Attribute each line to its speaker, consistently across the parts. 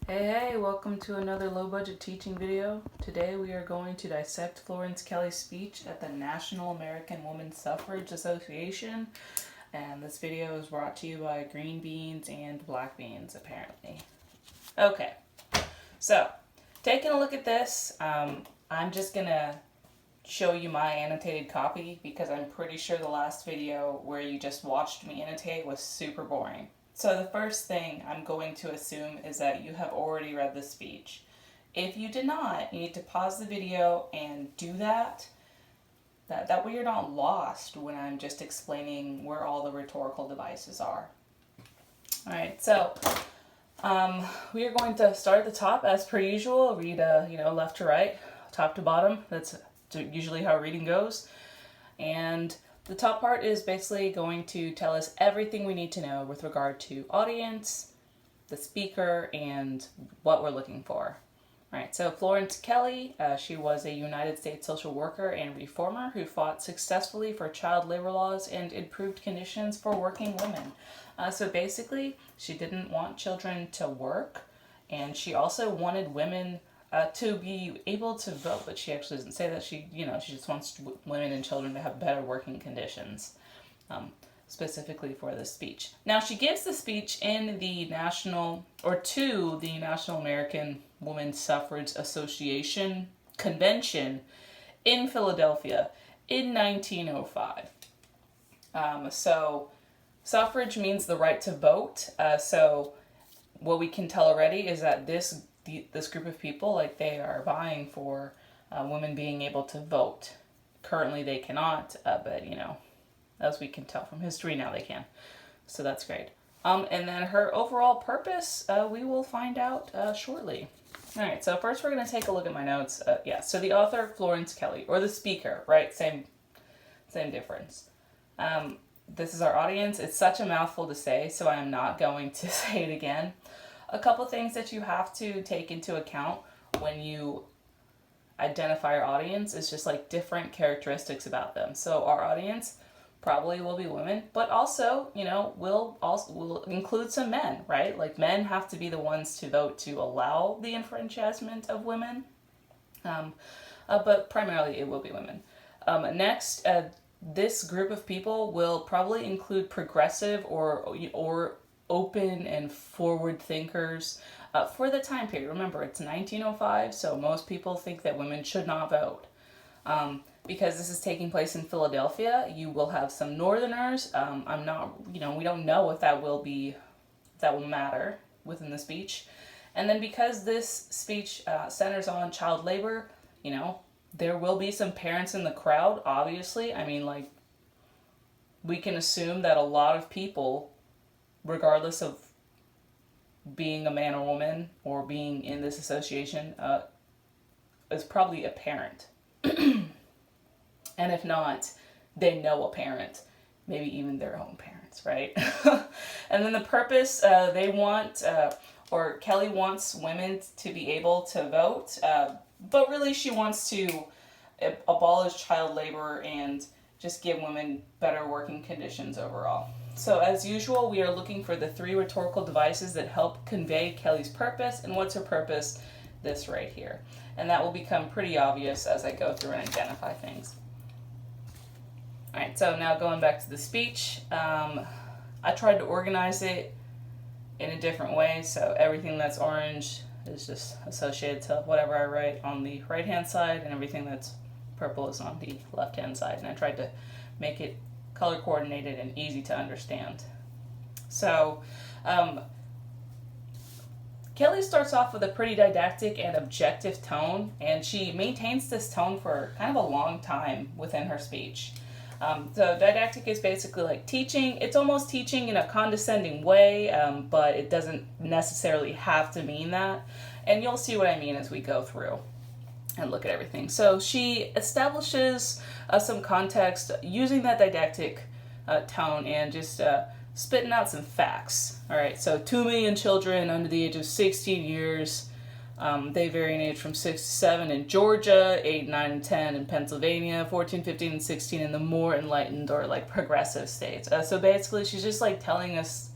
Speaker 1: Hey, welcome to another low budget teaching video. Today we are going to dissect Florence Kelley's speech at the National American Women's Suffrage Association. And this video is brought to you by green beans and black beans, apparently. Okay, so taking a look at this, I'm just gonna show you my annotated copy because I'm pretty sure the last video where you just watched me annotate was super boring. So the first thing I'm going to assume is that you have already read the speech. If you did not, you need to pause the video and do that. That way you're not lost when I'm just explaining where all the rhetorical devices are. Alright, so we are going to start at the top as per usual. Read left to right, top to bottom. That's usually how reading goes. And the top part is basically going to tell us everything we need to know with regard to audience, the speaker, and what we're looking for. All right, so Florence Kelley, she was a United States social worker and reformer who fought successfully for child labor laws and improved conditions for working women. So basically, she didn't want children to work, and she also wanted women to be able to vote, but she actually doesn't say that. She just wants women and children to have better working conditions, specifically for this speech. Now, she gives the speech in the to the National American Women's Suffrage Association convention in Philadelphia in 1905. So suffrage means the right to vote. So what we can tell already is that this group of people, like, they are vying for women being able to vote. Currently they cannot, but as we can tell from history, now they can. So that's great. And then her overall purpose, we will find out shortly. All right, so first we're going to take a look at my notes. So the author, Florence Kelley, or the speaker, right? Same difference. This is our audience. It's such a mouthful to say, so I am not going to say it again. A couple things that you have to take into account when you identify our audience is just like different characteristics about them. So our audience probably will be women, but also, we'll include some men, right? Like, men have to be the ones to vote to allow the enfranchisement of women, but primarily it will be women. Next, this group of people will probably include progressive or open and forward thinkers for the time period. Remember, it's 1905, so most people think that women should not vote. Because this is taking place in Philadelphia, you will have some Northerners. We don't know if that will matter within the speech. And then because this speech centers on child labor, there will be some parents in the crowd, obviously. I mean, like, we can assume that a lot of people, regardless of being a man or woman or being in this association, is probably a parent. And if not, they know a parent, maybe even their own parents, right? And then the purpose, Kelley wants women to be able to vote, but really she wants to abolish child labor and just give women better working conditions overall. So as usual, we are looking for the 3 rhetorical devices that help convey Kelley's purpose. And what's her purpose? This right here. And that will become pretty obvious as I go through and identify things. All right, so now going back to the speech, I tried to organize it in a different way. So everything that's orange is just associated to whatever I write on the right-hand side, and everything that's purple is on the left-hand side. And I tried to make it color coordinated and easy to understand. So Kelley starts off with a pretty didactic and objective tone, and she maintains this tone for kind of a long time within her speech. So didactic is basically like teaching. It's almost teaching in a condescending way, but it doesn't necessarily have to mean that. And you'll see what I mean as we go through and look at everything. So she establishes some context using that didactic tone and just spitting out some facts. All right, so 2 million children under the age of 16 years. They vary in age from 6 to 7 in Georgia, 8, 9, and 10 in Pennsylvania, 14, 15, and 16 in the more enlightened or like progressive states. So basically she's just like telling us,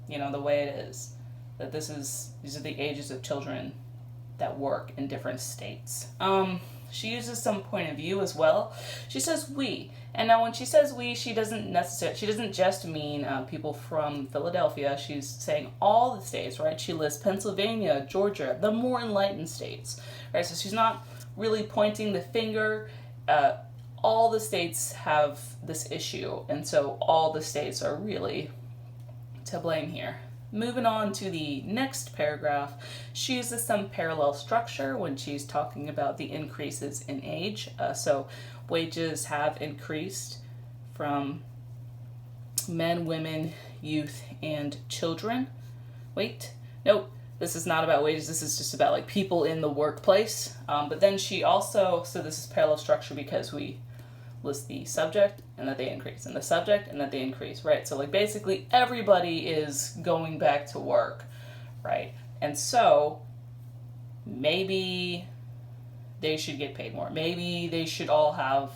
Speaker 1: the way it is. that these are the ages of children that work in different states. She uses some point of view as well. She says we. And now when she says we, she doesn't just mean people from Philadelphia. She's saying all the states, right? She lists Pennsylvania, Georgia, the more enlightened states, right? So she's not really pointing the finger. All the states have this issue, and so all the states are really to blame here. Moving on to the next paragraph, she uses some parallel structure when she's talking about the increases in age. So wages have increased from men, women, youth, and children. Wait, nope, this is not about wages. This is just about like people in the workplace. But then she also, so this is parallel structure because we list the subject and that they increase, and the subject and that they increase, right? So like basically everybody is going back to work, right? And so maybe they should get paid more. Maybe they should all have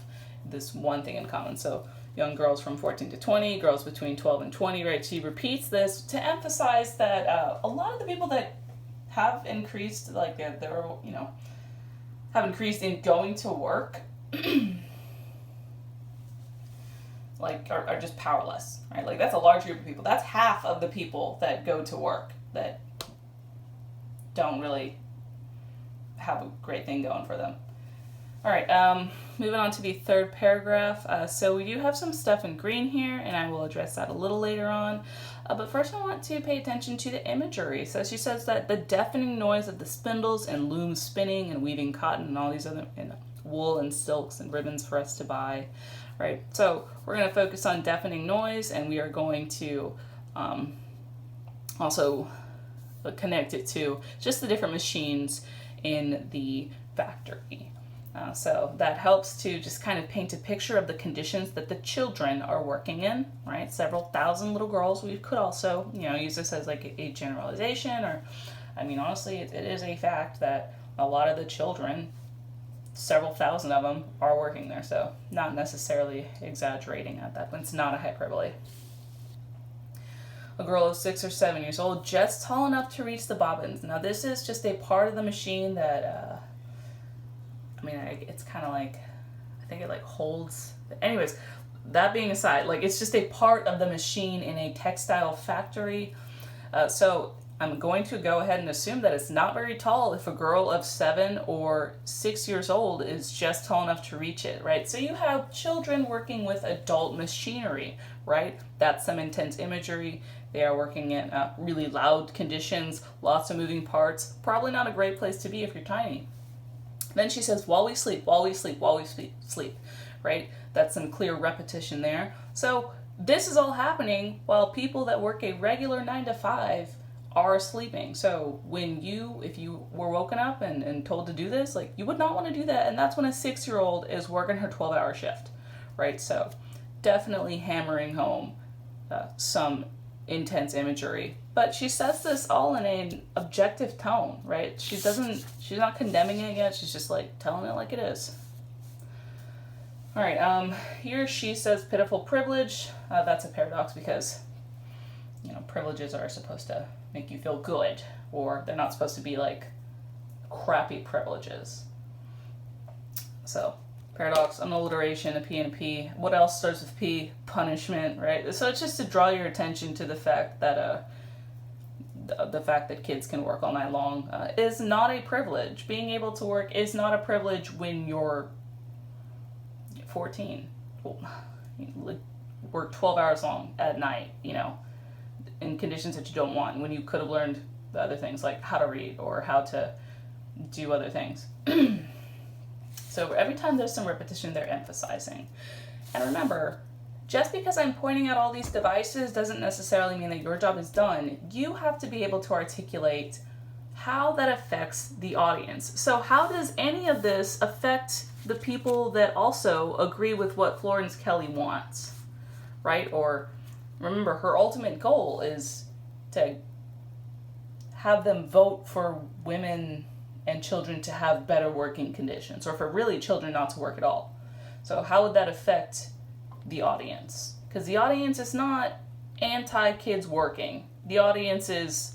Speaker 1: this one thing in common. So young girls from 14 to 20, girls between 12 and 20, right? She repeats this to emphasize that a lot of the people that have increased, like they're have increased in going to work like are just powerless, right? Like that's a large group of people. That's half of the people that go to work that don't really have a great thing going for them. All right, moving on to the third paragraph. So we do have some stuff in green here, and I will address that a little later on. But first I want to pay attention to the imagery. So she says that the deafening noise of the spindles and looms spinning and weaving cotton and all these other wool and silks and ribbons for us to buy, right? So we're going to focus on deafening noise, and we are going to also connect it to just the different machines in the factory. So that helps to just kind of paint a picture of the conditions that the children are working in, right? Several thousand little girls. We could also, use this as like a generalization, or, I mean, honestly, it is a fact that a lot of the children, several thousand of them, are working there. So not necessarily exaggerating at that, but it's not a hyperbole. A girl of 6 or 7 years old, just tall enough to reach the bobbins. Now this is just a part of the machine that, it's kind of like, I think it like holds, anyways, that being aside, like it's just a part of the machine in a textile factory. So I'm going to go ahead and assume that it's not very tall if a girl of 7 or 6 years old is just tall enough to reach it, right? So you have children working with adult machinery, right? That's some intense imagery. They are working in really loud conditions, lots of moving parts. Probably not a great place to be if you're tiny. Then she says, while we sleep, while we sleep, while we sleep, right? That's some clear repetition there. So this is all happening while people that work a regular 9 to 5 are sleeping. So if you were woken up and told to do this, like you would not want to do that. And that's when a 6-year-old is working her 12-hour shift, right? So definitely hammering home some intense imagery. But she says this all in an objective tone, right? She's not condemning it yet. She's just like telling it like it is. All right, here she says pitiful privilege. That's a paradox because, privileges are supposed to make you feel good, or they're not supposed to be like crappy privileges. So paradox, an alliteration, a P and a P. What else starts with P? Punishment, right? So it's just to draw your attention to the fact that kids can work all night long is not a privilege. Being able to work is not a privilege when you're 14. Work 12 hours long at night, in conditions that you don't want, when you could have learned the other things like how to read or how to do other things. So every time there's some repetition, they're emphasizing. And remember, just because I'm pointing out all these devices doesn't necessarily mean that your job is done. You have to be able to articulate how that affects the audience. So how does any of this affect the people that also agree with what Florence Kelley wants, right? Or remember, her ultimate goal is to have them vote for women and children to have better working conditions, or for really children not to work at all. So how would that affect the audience? Because the audience is not anti-kids working. The audience is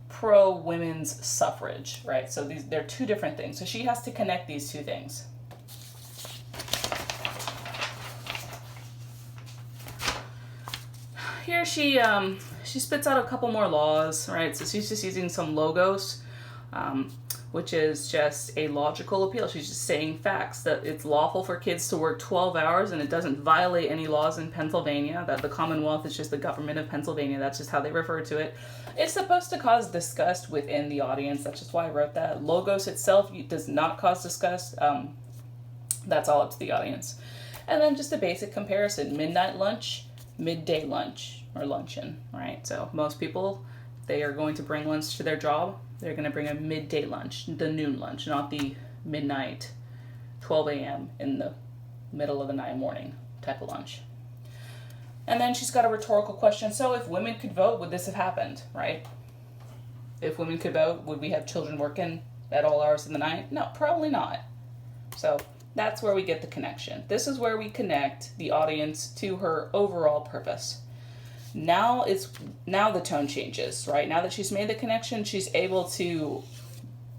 Speaker 1: pro-women's suffrage, right? So they're two different things. So she has to connect these two things. Here she spits out a couple more laws, right? So she's just using some logos, which is just a logical appeal. She's just saying facts, that it's lawful for kids to work 12 hours and it doesn't violate any laws in Pennsylvania, that the Commonwealth is just the government of Pennsylvania. That's just how they refer to it. It's supposed to cause disgust within the audience. That's just why I wrote that. Logos itself does not cause disgust. That's all up to the audience. And then just a basic comparison. Midnight lunch, midday lunch, or luncheon, right? So most people, they are going to bring lunch to their job. They're going to bring a midday lunch, the noon lunch, not the midnight, 12 a.m. in the middle of the night morning type of lunch. And then she's got a rhetorical question. So if women could vote, would this have happened, right? If women could vote, would we have children working at all hours of the night? No, probably not. So that's where we get the connection. This is where we connect the audience to her overall purpose. Now the tone changes, right? Now that she's made the connection, she's able to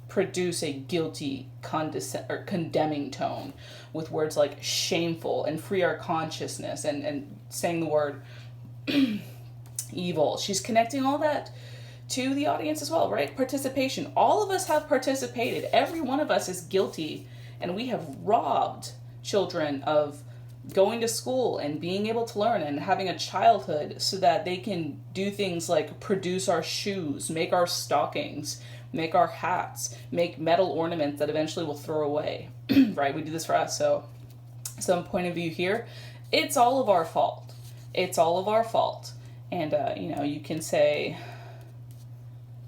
Speaker 1: produce a guilty, condemning tone with words like shameful and free our consciousness and saying the word evil. She's connecting all that to the audience as well, right? Participation. All of us have participated. Every one of us is guilty, and we have robbed children of going to school and being able to learn and having a childhood so that they can do things like produce our shoes, make our stockings, make our hats, make metal ornaments that eventually we'll throw away, right? We do this for us. So some point of view here, it's all of our fault. It's all of our fault. And, you can say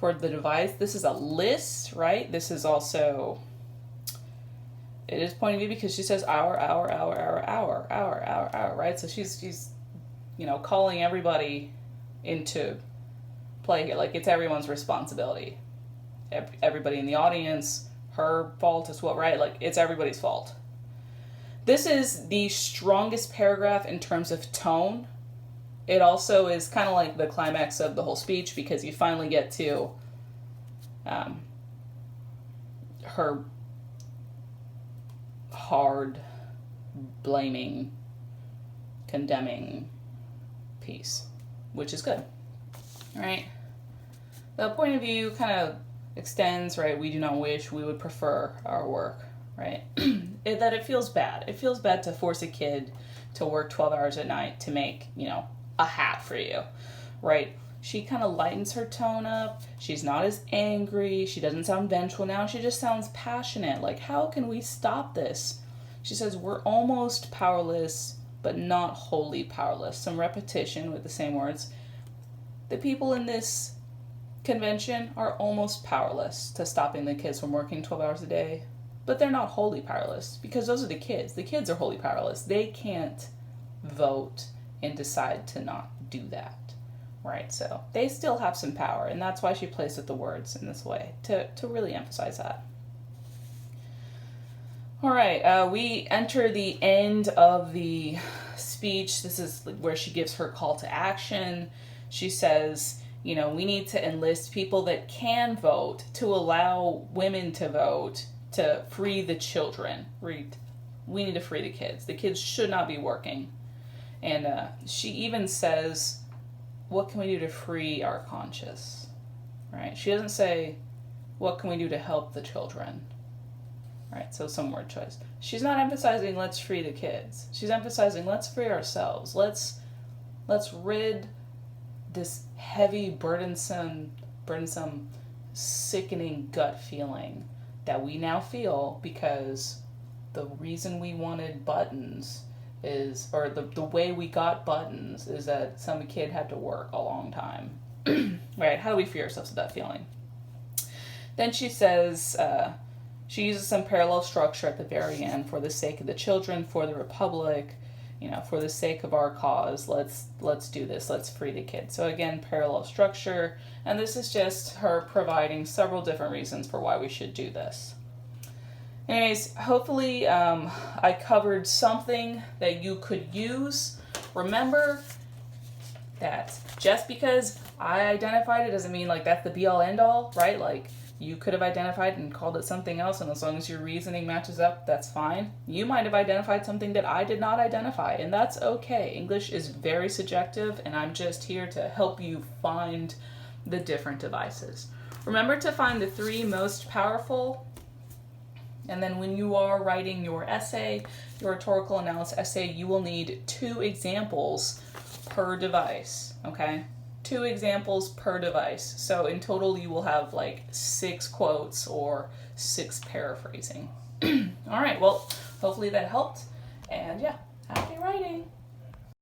Speaker 1: for the device, this is a list, right? This is also... It is point of view because she says hour, right? So she's calling everybody into play here. Like, it's everyone's responsibility. Everybody in the audience, her fault as well, right? Like, it's everybody's fault. This is the strongest paragraph in terms of tone. It also is kind of like the climax of the whole speech because you finally get to her hard, blaming, condemning piece, which is good, right? The point of view kind of extends, right? We do not wish, we would prefer our work, right? That it feels bad. It feels bad to force a kid to work 12 hours at night to make, a hat for you, right? She kind of lightens her tone up. She's not as angry. She doesn't sound vengeful now. She just sounds passionate. Like, how can we stop this? She says, we're almost powerless, but not wholly powerless. Some repetition with the same words. The people in this convention are almost powerless to stopping the kids from working 12 hours a day, but they're not wholly powerless because those are the kids. The kids are wholly powerless. They can't vote and decide to not do that. Right, so they still have some power, and that's why she plays with the words in this way, to really emphasize that. All right, we enter the end of the speech. This is where she gives her call to action. She says, we need to enlist people that can vote to allow women to vote to free the children. We need to free the kids. The kids should not be working. And she even says, what can we do to free our conscience, right? She doesn't say, what can we do to help the children, right? So some word choice. She's not emphasizing, let's free the kids. She's emphasizing, let's free ourselves. Let's rid this heavy, burdensome, sickening gut feeling that we now feel because the reason we wanted buttons or the way we got buttons is that some kid had to work a long time. Right? How do we free ourselves of that feeling? Then she says, she uses some parallel structure at the very end. For the sake of the children, for the republic, for the sake of our cause, let's do this. Let's free the kids. So again, parallel structure. And this is just her providing several different reasons for why we should do this. Anyways, hopefully I covered something that you could use. Remember that just because I identified it doesn't mean like that's the be all end all, right? Like you could have identified and called it something else, and as long as your reasoning matches up, that's fine. You might have identified something that I did not identify, and that's okay. English is very subjective, and I'm just here to help you find the different devices. Remember to find the 3 most powerful, and then when you are writing your essay, your rhetorical analysis essay, you will need 2 examples per device, okay? 2 examples per device. So in total, you will have like 6 quotes or 6 paraphrasing. All right, well, hopefully that helped. And yeah, happy writing.